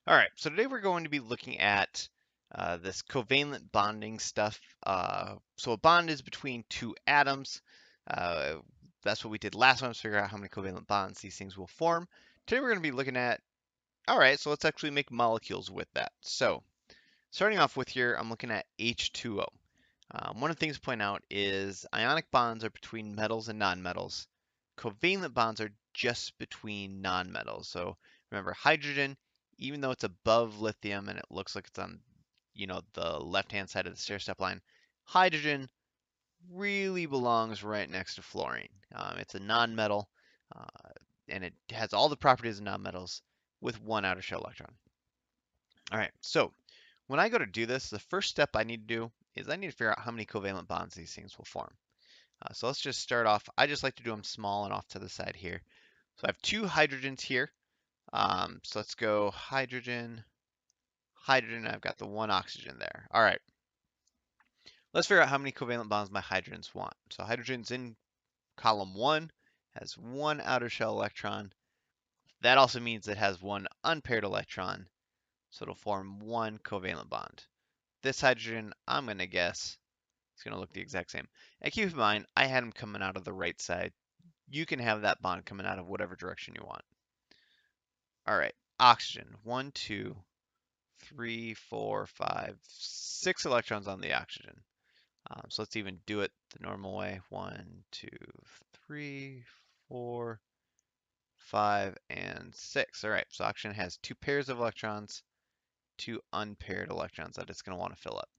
All right, so today we're going to be looking at this covalent bonding stuff. So a bond is between two atoms. Uh, that's what we did last time, to figure out how many covalent bonds these things will form. Today we're going to be looking at, all right, so let's actually make molecules with that. So starting off with here, I'm looking at H2O. One of the things to point out is ionic bonds are between metals and nonmetals. Covalent bonds are just between nonmetals. So remember, hydrogen, even though it's above lithium and it looks like it's on, the left-hand side of the stair-step line, hydrogen really belongs right next to fluorine. It's a nonmetal, uh, and it has all the properties of nonmetals with one outer shell electron. All right, so when I go to do this, the first step I need to do is I need to figure out how many covalent bonds these things will form. So let's just start off. I just like to do them small and off to the side here. So I have two hydrogens here. So let's go hydrogen, hydrogen. I've got the one oxygen there. All right. Let's figure out how many covalent bonds my hydrogens want. So hydrogen's in column 1, has one outer shell electron. That also means it has one unpaired electron. So it'll form one covalent bond. This hydrogen, I'm going to guess, it's going to look the exact same. And keep in mind, I had them coming out of the right side. You can have that bond coming out of whatever direction you want. All right, oxygen. 1, 2, 3, 4, 5, 6 electrons on the oxygen. So let's even do it the normal way. 1, 2, 3, 4, 5, and 6. All right, so oxygen has two pairs of electrons, two unpaired electrons that it's going to want to fill up.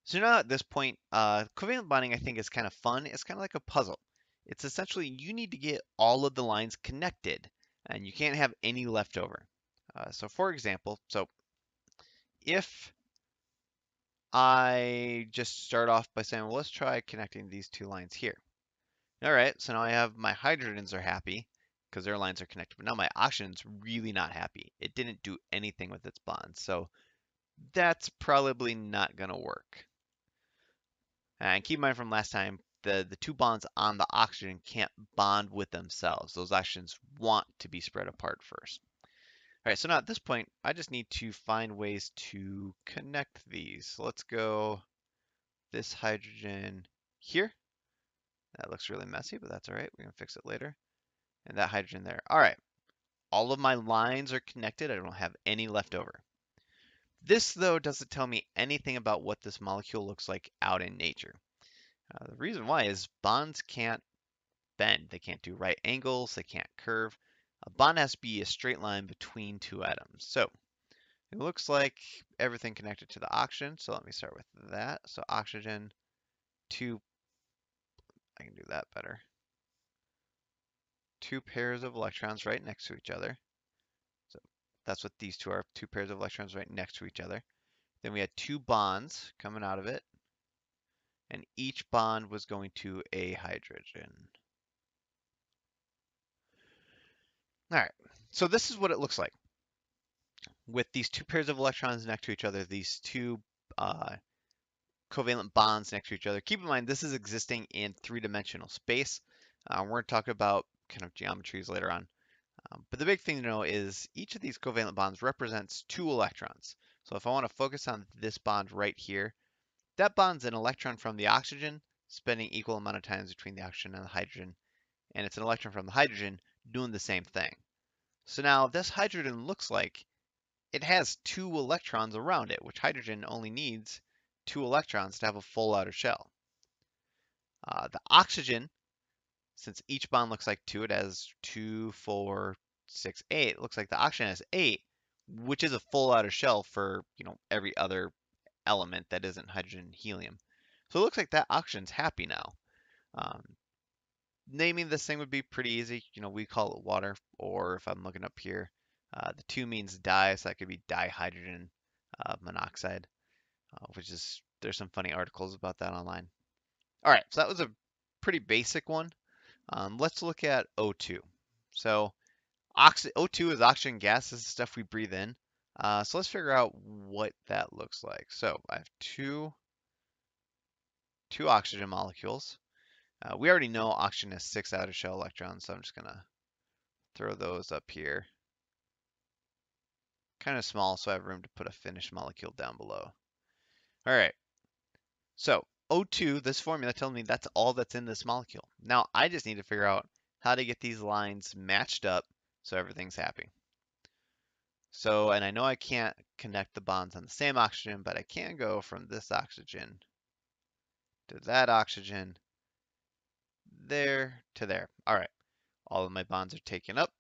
So now at this point, covalent bonding I think is kind of fun. It's kind of like a puzzle. It's essentially you need to get all of the lines connected, and you can't have any left over. So for example, if I just start off by saying, well, let's try connecting these two lines here. All right, so now I have my hydrogens are happy because their lines are connected, but now my oxygen's really not happy. It didn't do anything with its bonds, so that's probably not going to work. And keep in mind from last time, the two bonds on the oxygen can't bond with themselves. Those oxygens want to be spread apart first. All right, so now at this point, I just need to find ways to connect these. So let's go this hydrogen here. That looks really messy, but that's all right. We can fix it later. And that hydrogen there. All right, all of my lines are connected. I don't have any left over. This, though, doesn't tell me anything about what this molecule looks like out in nature. The reason why is bonds can't bend. They can't do right angles. They can't curve. A bond has to be a straight line between two atoms. So it looks like everything connected to the oxygen. So let me start with that. So oxygen, two, I can do that better. Two pairs of electrons right next to each other. So that's what these two are, two pairs of electrons right next to each other. Then we had two bonds coming out of it, and each bond was going to a hydrogen. All right, so this is what it looks like. With these two pairs of electrons next to each other, these two uh, covalent bonds next to each other. Keep in mind, this is existing in three-dimensional space. We're going to talk about kind of geometries later on. But the big thing to know is each of these covalent bonds represents two electrons. So if I want to focus on this bond right here, that bond's an electron from the oxygen, spending equal amount of times between the oxygen and the hydrogen, and it's an electron from the hydrogen doing the same thing. So now this hydrogen looks like it has two electrons around it, which hydrogen only needs two electrons to have a full outer shell. The oxygen, since each bond looks like two, it has 2, 4, 6, 8. It looks like the oxygen has 8, which is a full outer shell for every other element that isn't hydrogen and helium. So it looks like that oxygen's happy now. Um, Naming this thing would be pretty easy. We call it water, or if I'm looking up here, the 2 means di, so that could be dihydrogen monoxide, which is, there's some funny articles about that online. All right, so that was a pretty basic one. Let's look at O2. So O2 is oxygen gas. This is stuff we breathe in. So let's figure out what that looks like. So I have two oxygen molecules. We already know oxygen has 6 outer shell electrons, so I'm just going to throw those up here. kind of small, so I have room to put a finished molecule down below. All right, so O2, this formula tells me that's all that's in this molecule. Now I just need to figure out how to get these lines matched up so everything's happy. So, and I know I can't connect the bonds on the same oxygen, but I can go from this oxygen to that oxygen, there to there. All right, all of my bonds are taken up.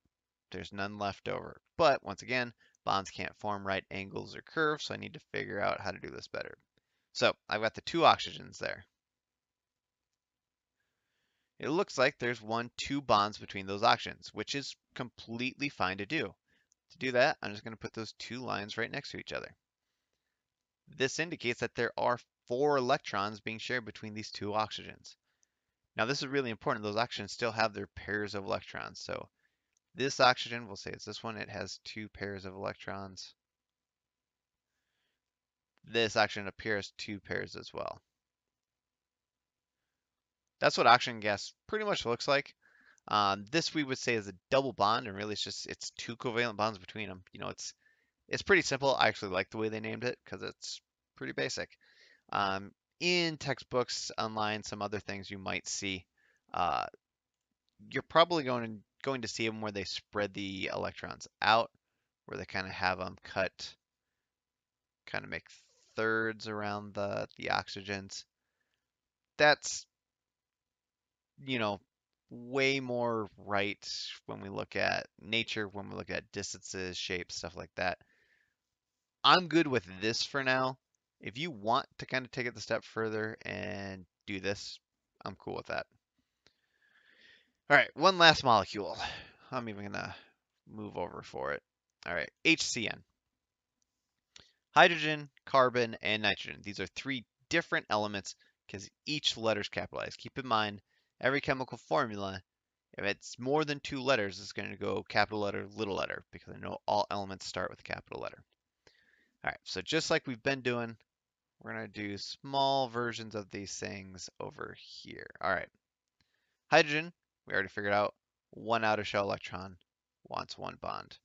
There's none left over. But once again, bonds can't form right angles or curves, so I need to figure out how to do this better. So I've got the two oxygens there. It looks like there's two bonds between those oxygens, which is completely fine to do. To do that, I'm just going to put those two lines right next to each other. This indicates that there are 4 electrons being shared between these two oxygens. Now this is really important. Those oxygens still have their pairs of electrons. So this oxygen, we'll say it's this one, it has 2 pairs of electrons. This oxygen appears 2 pairs as well. That's what oxygen gas pretty much looks like. This we would say is a double bond, and really it's 2 covalent bonds between them. You know, it's pretty simple. I actually like the way they named it because it's pretty basic. In textbooks, online, some other things you might see, uh, you're probably going to see them where they spread the electrons out, where they kind of have them cut, kind of make thirds around the oxygens. That's, you know, way more right when we look at nature, when we look at distances, shapes, stuff like that. I'm good with this for now. If you want to kind of take it a step further and do this, I'm cool with that. All right, one last molecule. I'm even gonna move over for it. All right, HCN. Hydrogen, carbon, and nitrogen. These are 3 different elements because each letter is capitalized. Keep in mind, every chemical formula, if it's more than 2 letters, it's going to go capital letter, little letter, because I know all elements start with a capital letter. All right, so just like we've been doing, we're going to do small versions of these things over here. All right, hydrogen, we already figured out, 1 outer shell electron wants 1 bond.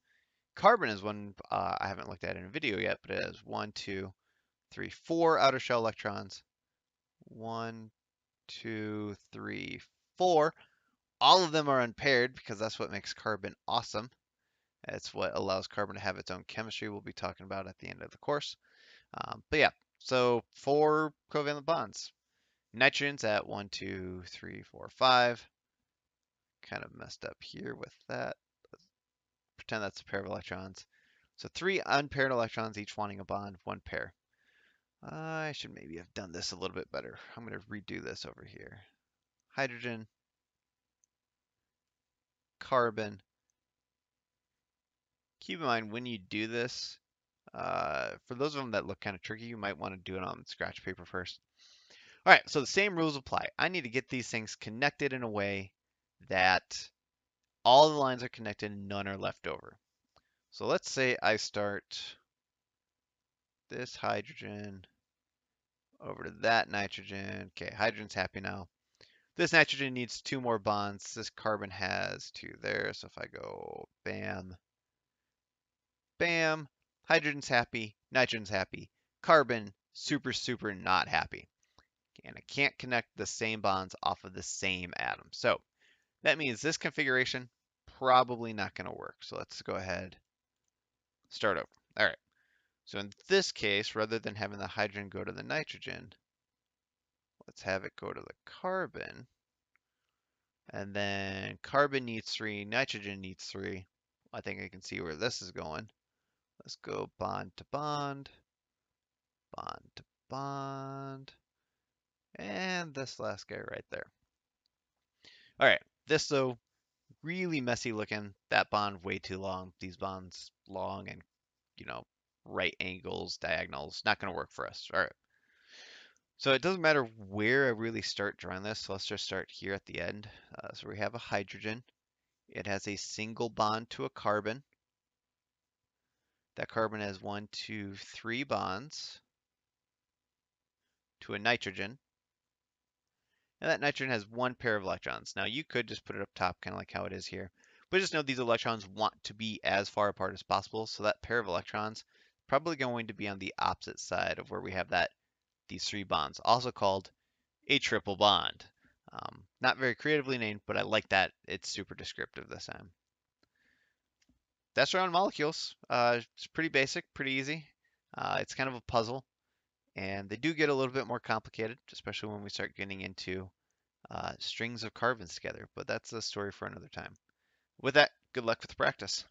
Carbon is one I haven't looked at in a video yet, but it has 1, 2, 3, 4 outer shell electrons. 1, 2, 3, 4. All of them are unpaired because that's what makes carbon awesome. It's what allows carbon to have its own chemistry we'll be talking about at the end of the course. But yeah, so 4 covalent bonds. Nitrogen's at 1, 2, 3, 4, 5. Kind of messed up here with that. Pretend that's a pair of electrons. So 3 unpaired electrons, each wanting a bond, 1 pair. I should maybe have done this a little bit better. I'm going to redo this over here. Hydrogen, carbon. Keep in mind when you do this, for those of them that look kind of tricky, you might want to do it on scratch paper first. All right, so the same rules apply. I need to get these things connected in a way that all the lines are connected and none are left over. So let's say I start this hydrogen over to that nitrogen. Okay, hydrogen's happy now. This nitrogen needs 2 more bonds. This carbon has 2 there. So if I go bam, bam, hydrogen's happy, nitrogen's happy, carbon super, super not happy. And I can't connect the same bonds off of the same atom. So that means this configuration probably not going to work. So let's go ahead, start over. All right. So in this case, rather than having the hydrogen go to the nitrogen, let's have it go to the carbon. And then carbon needs 3, nitrogen needs 3. I think I can see where this is going. Let's go bond to bond, bond to bond, and this last guy right there. All right, this though, really messy looking. That bond way too long. These bonds long and, you know, right angles, diagonals, not going to work for us. All right. So it doesn't matter where I really start drawing this. So let's just start here at the end. So we have a hydrogen. It has a single bond to a carbon. That carbon has 1, 2, 3 bonds to a nitrogen. And that nitrogen has 1 pair of electrons. Now you could just put it up top, kind of like how it is here. But just know these electrons want to be as far apart as possible, so that pair of electrons is probably going to be on the opposite side of where we have these three bonds, also called a triple bond. Not very creatively named, but I like that. It's super descriptive this time. That's around molecules. It's pretty basic, pretty easy. It's kind of a puzzle, and they do get a little bit more complicated, especially when we start getting into strings of carbons together. But that's a story for another time. With that, good luck with the practice.